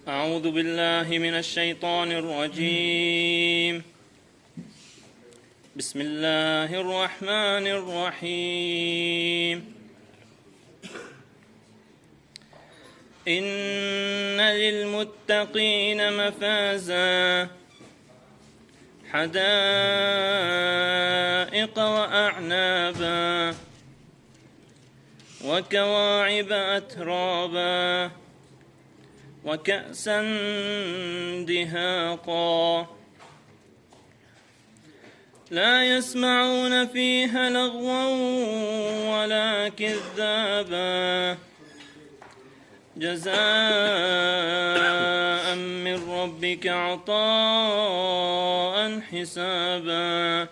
أعوذ بالله من الشيطان الرجيم. بسم الله الرحمن الرحيم. إن للمتقين مفازا حدائق وأعنابا وكواعب أترابا وكأسا دهاقا لا يسمعون فيها لغوا ولا كذابا جزاء من ربك عطاء حسابا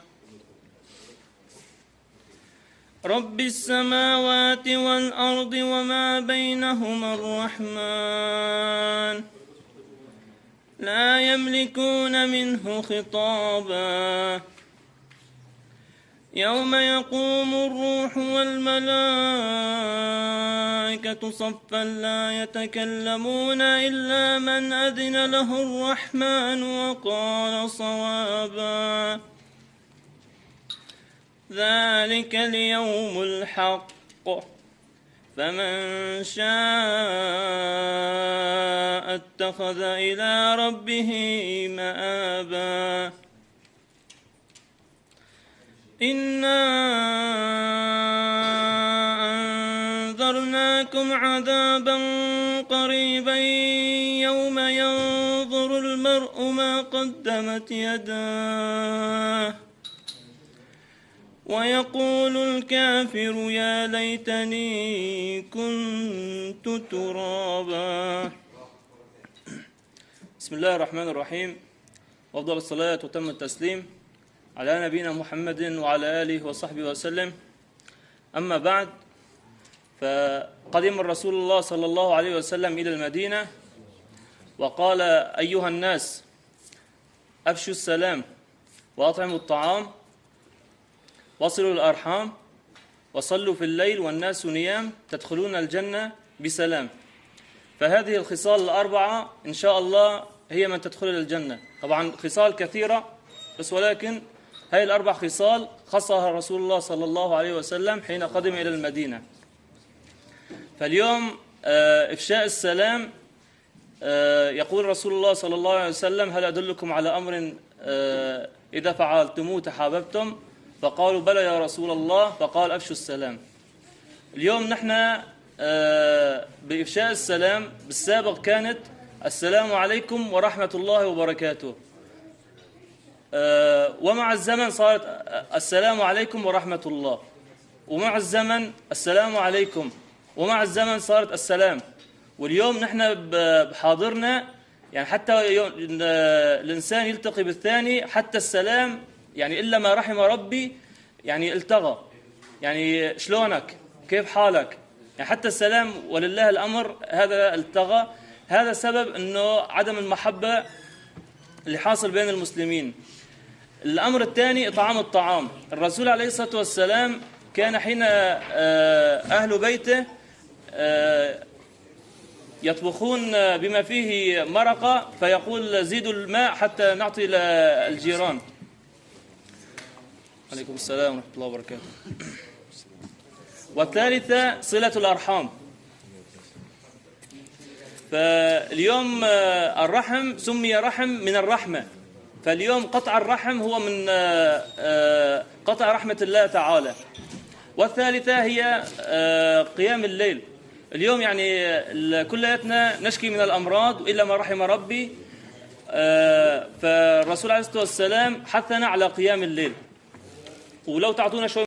رب السماوات والأرض وما بينهما الرحمن لا يملكون منه خطابا يوم يقوم الروح والملائكة صفا لا يتكلمون إلا من أذن له الرحمن وقال صوابا ذلك اليوم الحق فمن شاء اتخذ إلى ربه مآبا إنا أنذرناكم عذابا قريبا يوم ينظر المرء ما قدمت يداه ويقول الكافر يا ليتني كنت ترابا. بسم الله الرحمن الرحيم، وأفضل الصلاة وتم التسليم على نبينا محمد وعلى آله وصحبه وسلم. أما بعد، فقدم الرسول الله صلى الله عليه وسلم إلى المدينة وقال: أيها الناس، أفشوا السلام وأطعموا الطعام وصلوا الأرحام وصلوا في الليل والناس نيام تدخلون الجنة بسلام. فهذه الخصال الأربعة إن شاء الله هي من تدخل إلى الجنة. طبعا خصال كثيرة، بس ولكن هذه الأربع خصال خصها رسول الله صلى الله عليه وسلم حين قدم إلى المدينة. فاليوم إفشاء السلام، يقول رسول الله صلى الله عليه وسلم: هل أدلكم على أمر إذا فعلتموه تحاببتم؟ فقالوا: بلى يا رسول الله. فقال: أفشوا السلام. اليوم نحن بإفشاء السلام، بالسابق كانت السلام عليكم ورحمة الله وبركاته، ومع الزمن صارت السلام عليكم ورحمة الله، ومع الزمن السلام عليكم، ومع الزمن صارت السلام. واليوم نحن بحاضرنا يعني حتى الإنسان يلتقي بالثاني، حتى السلام يعني إلا ما رحم ربي يعني التغى، يعني شلونك، كيف حالك، يعني حتى السلام ولله الأمر هذا التغى. هذا سبب أنه عدم المحبة اللي حاصل بين المسلمين. الأمر الثاني إطعام الطعام. الرسول عليه الصلاة والسلام كان حين أهل بيته يطبخون بما فيه مرقة فيقول: زيدوا الماء حتى نعطي الجيران. عليكم السلام ورحمة الله وبركاته. والثالثة صلة الأرحام. فاليوم الرحم سمي رحم من الرحمة، فاليوم قطع الرحم هو من قطع رحمة الله تعالى. والثالثة هي قيام الليل. اليوم يعني كلياتنا نشكي من الأمراض إلا ما رحم ربي، فالرسول عليه الصلاة والسلام حثنا على قيام الليل. ولو تعطونا شوي